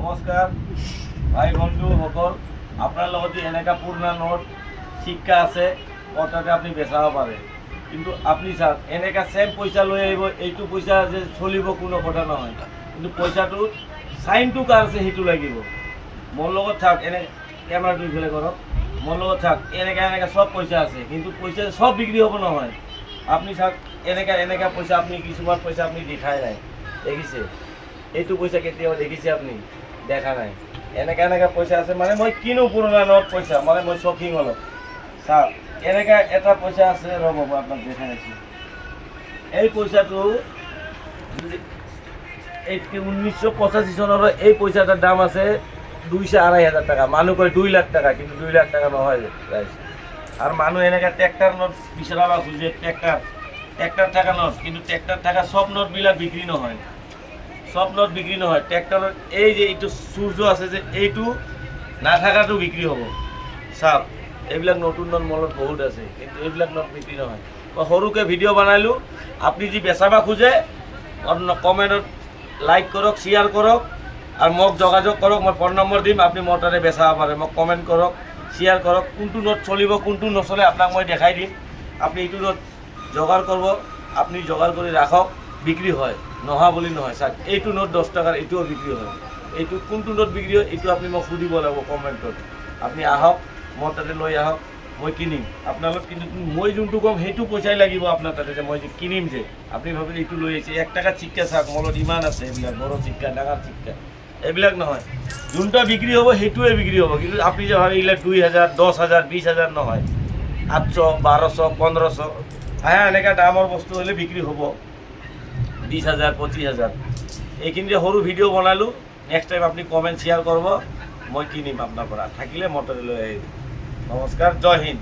নমস্কাৰ ভাই বন্ধুসকল, আপোনাৰ লগত যে এনেকা পুৰণা নোট শিক্ষা আছে কথাতে আপুনি বেচাব পাৰে, কিন্তু আপুনি চাওক এনেকা সেম পইচা লৈ আহিব, এইটো পইচা যে চলিব কোনো কথা নহয়, কিন্তু পইচাটো চাইনটো কাৰ আছে সেইটো লাগিব। মোৰ লগত চাওক, এনে কেমেৰাটো ইফালে কৰক, মোৰ লগত চাওক এনেকা এনেকা সব পইচা আছে, কিন্তু পইচা সব বিক্ৰী হ'ব নহয়। আপনি চাওক এনেকা এনেকা পইচা, আপনি কিছুমান পইচা আপনি দেখাই নাই, দেখিছে? এইটো পইচা কেতিয়াবা দেখিছে আপনি? দেখা নাই। এনেকা এনেকা পইচা আছে, মানে মই কিনো পুৰণা নোট পইচা, মানে মই শ্বকিং অলপ। চাওক এনেকা এটা পইচা আছে, ৰ'ব মই আপোনাক দেখাই আছোঁ। এই পইচাটো 1985 চনৰ এই পইচাটাৰ দাম আছে 2,000-2,500 টাকা। মানুহ কয় 2 লাখ টাকা, কিন্তু 2 লাখ টাকা নহয় প্রাইস। আর মানুষ এনেকা ট্র্যাক্টর নোট বিচারাবা খুঁজে, ট্র্যাক্টর টাকা নোট, কিন্তু ট্র্যাক্টর টাকা সব নোটবিলাক বিক্রি নহয়, সব নোট বিক্রি নহয়। ট্র্যাক্টরের এই যে এইটো সূর্য আছে যে এইটো না থাকাটো বিক্রি হ'ব। চাওক এইবিলাক নতুন নোট মলত বহুত আছে, কিন্তু এইবিলাক নোট বিক্রি নহয়। মই সৰুকৈ ভিডিঅ' বনালোঁ, আপুনি যি বেচাবা খোজে কমেণ্টত লাইক কৰক, শ্বেয়াৰ কৰক, আৰ মোক যোগাযোগ কৰক। মই ফোন নম্বৰ দিম, আপনি মোৰ তাতে বেচাব পাৰে। মোক কমেণ্ট কৰক, শ্বেয়াৰ কৰক, কোনটো নোট চলিব কোনটো নচলে আপোনাক মই দেখাই দিম। আপনি এইটো নোট যোগাৰ কৰিব, আপনি যোগাৰ কৰি ৰাখক, বিক্ৰী হয়, নোহোৱা বুলি নহয়। চাওক এইটো নোট 10 টাকাৰ, এইটোও বিক্ৰী হয়। এইটো কোনটো নোট বিক্ৰী হয় এইটো আপনি মোক সুধিব লাগিব কমেণ্টত। আপনি আহক, মোৰ তাতে লৈ আহক, মই কিনিম। আপোনালোক কিন্তু মই যোনটো কম সেইটো পইচাই লাগিব আপোনাৰ তাতে, যে মই যে কিনিম যে আপনি ভাবিলে এইটো লৈ আহিছে 1 টাকা চিক্কা। চাওক মলত ইমান আছে, এইবিলাক বড় চিক্কা, ডাঙৰ চিক্কা, এইবিলাক নহয়। যোনটা বিক্ৰি হ'ব সেইটোৱে বিক্রি হ'ব, কিন্তু আপনি যে ভাবে এইবিলাক 2,000, 10,000, 20,000 নহয়, 800, 1200, 1500 হ্যাঁ এনেকা দামৰ বস্তু হ'লে বিক্ৰি হ'ব 20,000, 25,000। এইখিনি যে সৰু ভিডিঅ' বনালোঁ, নেক্সট টাইম আপনি কমেণ্ট শ্বেয়াৰ কৰিব, মই কিনিম আপোনাৰ পৰা, থাকিলে মোৰ তাতে লৈ আহিব। নমস্কাৰ, জয় হিন্দ।